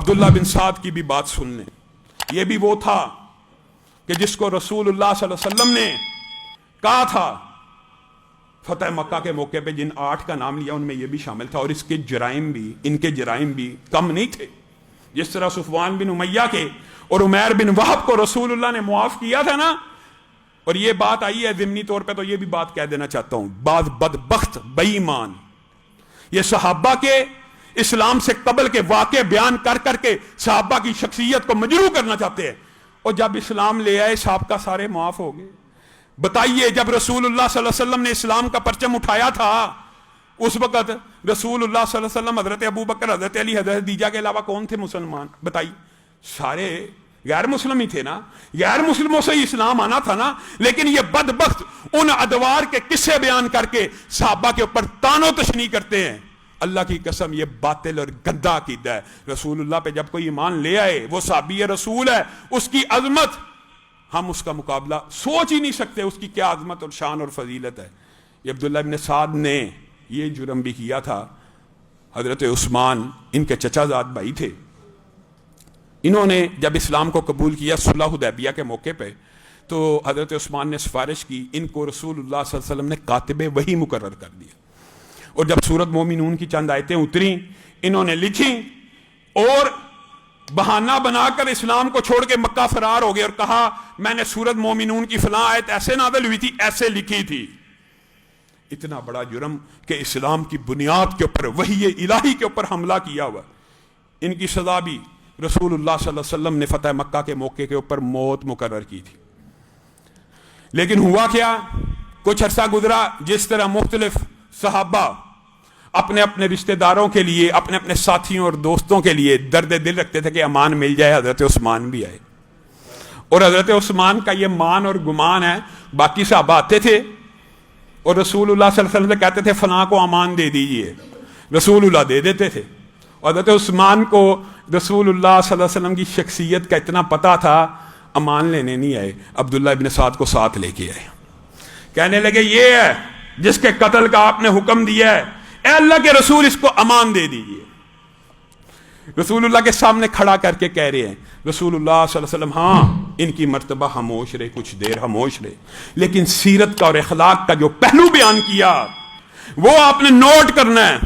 عبداللہ بن سعد کی بھی بات سن لیں. یہ بھی وہ تھا کہ جس کو رسول اللہ صلی اللہ علیہ وسلم نے کہا تھا فتح مکہ کے موقع پہ، جن 8 کا نام لیا ان میں یہ بھی شامل تھا، اور اس کے جرائم بھی، ان کے جرائم بھی کم نہیں تھے. جس طرح صفوان بن امیہ کے اور عمیر بن وہب کو رسول اللہ نے معاف کیا تھا نا. اور یہ بات آئی ہے ضمنی طور پہ، تو یہ بھی بات کہہ دینا چاہتا ہوں، بعض بدبخت بے ایمان یہ صحابہ کے اسلام سے قبل کے واقع بیان کر کر کے صحابہ کی شخصیت کو مجروح کرنا چاہتے ہیں، اور جب اسلام لے آئے سابقہ سارے معاف ہو گئے. بتائیے جب رسول اللہ صلی اللہ علیہ وسلم نے اسلام کا پرچم اٹھایا تھا اس وقت رسول اللہ صلی اللہ علیہ وسلم، حضرت ابو بکر، حضرت علی، حضرت خدیجہ کے علاوہ کون تھے مسلمان؟ بتائیے. سارے غیر مسلم ہی تھے نا، غیر مسلموں سے ہی اسلام آنا تھا نا. لیکن یہ بدبخت ان ادوار کے قصے بیان کر کے صحابہ کے اوپر تان و تشنیع کرتے ہیں. اللہ کی قسم یہ باطل اور گندا عقیدہ ہے. رسول اللہ پہ جب کوئی ایمان لے آئے، وہ صحابی رسول ہے، اس کی عظمت ہم اس کا مقابلہ سوچ ہی نہیں سکتے، اس کی کیا عظمت اور شان اور فضیلت ہے. یہ عبداللہ بن سعد نے یہ جرم بھی کیا تھا. حضرت عثمان ان کے چچا زاد بھائی تھے. انہوں نے جب اسلام کو قبول کیا صلح حدیبیہ کے موقع پہ، تو حضرت عثمان نے سفارش کی، ان کو رسول اللہ صلی اللہ علیہ وسلم نے کاتب وحی مقرر کر دیا. اور جب سورۃ مومنون کی چند آیتیں اتریں، انہوں نے لکھی اور بہانہ بنا کر اسلام کو چھوڑ کے مکہ فرار ہو گئے اور کہا میں نے سورۃ مومنون کی فلاں آیت ایسے نازل ہوئی تھی، ایسے لکھی تھی. اتنا بڑا جرم کہ اسلام کی بنیاد کے اوپر، وحی الہی کے اوپر حملہ کیا ہوا. ان کی سزا بھی رسول اللہ صلی اللہ علیہ وسلم نے فتح مکہ کے موقع کے اوپر موت مقرر کی تھی. لیکن ہوا کیا؟ کچھ عرصہ گزرا، جس طرح مختلف صحابہ اپنے اپنے رشتہ داروں کے لیے، اپنے اپنے ساتھیوں اور دوستوں کے لیے درد دل رکھتے تھے کہ امان مل جائے، حضرت عثمان بھی آئے. اور حضرت عثمان کا یہ مان اور گمان ہے، باقی صحابہ آتے تھے اور رسول اللہ صلی اللہ علیہ وسلم سے کہتے تھے فلاں کو امان دے دیجئے، رسول اللہ دے دیتے تھے. اور حضرت عثمان کو رسول اللہ صلی اللہ علیہ وسلم کی شخصیت کا اتنا پتہ تھا، امان لینے نہیں آئے، عبداللہ ابن سعد کو ساتھ لے کے آئے. کہنے لگے یہ ہے جس کے قتل کا آپ نے حکم دیا ہے، اے اللہ کے رسول اس کو امان دے دیجئے. رسول اللہ کے سامنے کھڑا کر کے کہہ رہے ہیں رسول اللہ صلی اللہ علیہ وسلم ہاں ان کی مرتبہ خاموش رہے، کچھ دیر خاموش رہے، لیکن سیرت کا اور اخلاق کا جو پہلو بیان کیا وہ آپ نے نوٹ کرنا ہے.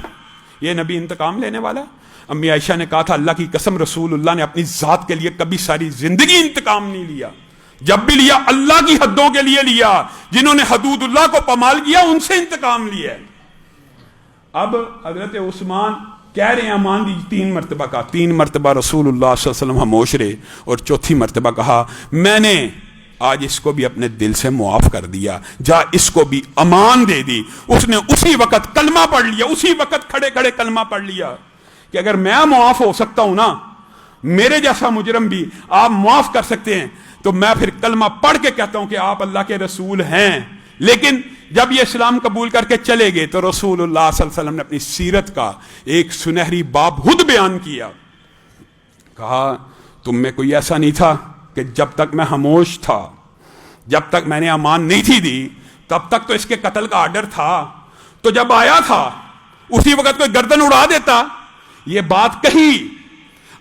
یہ نبی انتقام لینے والا ہے. امی عائشہ نے کہا تھا اللہ کی قسم رسول اللہ نے اپنی ذات کے لیے کبھی ساری زندگی انتقام نہیں لیا، جب بھی لیا اللہ کی حدوں کے لیے لیا. جنہوں نے حدود اللہ کو پامال کیا ان سے انتقام لیا. اب حضرت عثمان کہہ رہے ہیں امان دی 3 مرتبہ کہا، 3 مرتبہ رسول اللہ صلی اللہ علیہ وسلم خاموش رہے، اور چوتھی مرتبہ کہا میں نے آج اس کو بھی اپنے دل سے معاف کر دیا، جا اس کو بھی امان دے دی. اس نے اسی وقت کلمہ پڑھ لیا، اسی وقت کھڑے کھڑے کلمہ پڑھ لیا کہ اگر میں معاف ہو سکتا ہوں نا، میرے جیسا مجرم بھی آپ معاف کر سکتے ہیں، تو میں پھر کلمہ پڑھ کے کہتا ہوں کہ آپ اللہ کے رسول ہیں. لیکن جب یہ اسلام قبول کر کے چلے گئے تو رسول اللہ صلی اللہ علیہ وسلم نے اپنی سیرت کا ایک سنہری باب خود بیان کیا. کہا تم میں کوئی ایسا نہیں تھا کہ جب تک میں خاموش تھا، جب تک میں نے امان نہیں تھی دی، تب تک تو اس کے قتل کا آرڈر تھا، تو جب آیا تھا اسی وقت کوئی گردن اڑا دیتا. یہ بات کہی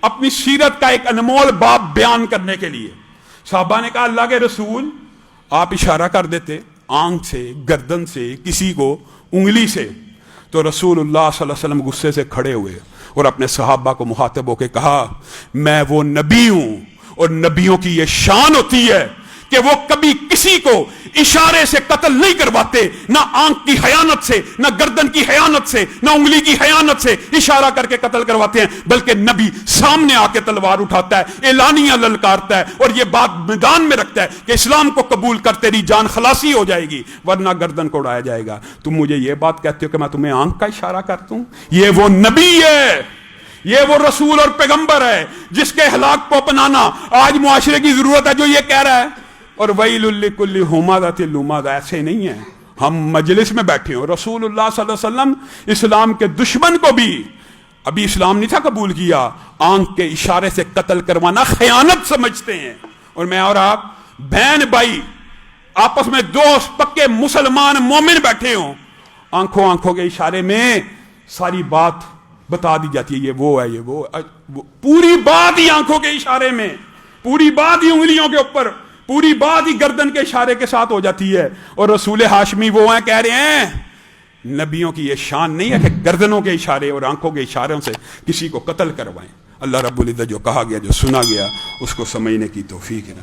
اپنی سیرت کا ایک انمول باب بیان کرنے کے لیے. صحابہ نے کہا اللہ کے رسول آپ اشارہ کر دیتے آنکھ سے، گردن سے، کسی کو انگلی سے. تو رسول اللہ صلی اللہ علیہ وسلم غصے سے کھڑے ہوئے اور اپنے صحابہ کو مخاطب ہو کے کہا میں وہ نبی ہوں، اور نبیوں کی یہ شان ہوتی ہے کہ وہ کبھی کسی کو اشارے سے قتل نہیں کرواتے، نہ آنکھ کی خیانت سے، نہ گردن کی خیانت سے، نہ انگلی کی خیانت سے اشارہ کر کے قتل کرواتے ہیں، بلکہ نبی سامنے آ کے تلوار اٹھاتا ہے، اعلانیہ للکارتا ہے اور یہ بات میدان میں رکھتا ہے کہ اسلام کو قبول کر تیری جان خلاصی ہو جائے گی ورنہ گردن کو اڑایا جائے گا. تم مجھے یہ بات کہتے ہو کہ میں تمہیں آنکھ کا اشارہ کرتا ہوں؟ یہ وہ نبی ہے، یہ وہ رسول اور پیغمبر ہے جس کے اخلاق کو اپنانا آج معاشرے کی ضرورت ہے، جو یہ کہہ رہا ہے. اور ویل لکل ہمزۃ لمزہ ایسے نہیں ہیں. ہم مجلس میں بیٹھے ہوں، رسول اللہ صلی اللہ علیہ وسلم اسلام کے دشمن کو بھی ابھی اسلام نہیں تھا قبول کیا، آنکھ کے اشارے سے قتل کروانا خیانت سمجھتے ہیں. اور میں اور آپ بہن بھائی آپس میں دوست پکے مسلمان مومن بیٹھے ہوں، آنکھوں کے اشارے میں ساری بات بتا دی جاتی ہے یہ وہ ہے، یہ وہ پوری بات ہی آنکھوں کے اشارے میں، پوری بات ہی انگلیوں کے اوپر، پوری بات ہی گردن کے اشارے کے ساتھ ہو جاتی ہے. اور رسول ہاشمی وہ ہیں کہہ رہے ہیں نبیوں کی یہ شان نہیں ہے کہ گردنوں کے اشارے اور آنکھوں کے اشاروں سے کسی کو قتل کروائیں. اللہ رب العزت جو کہا گیا، جو سنا گیا، اس کو سمجھنے کی توفیق ہے.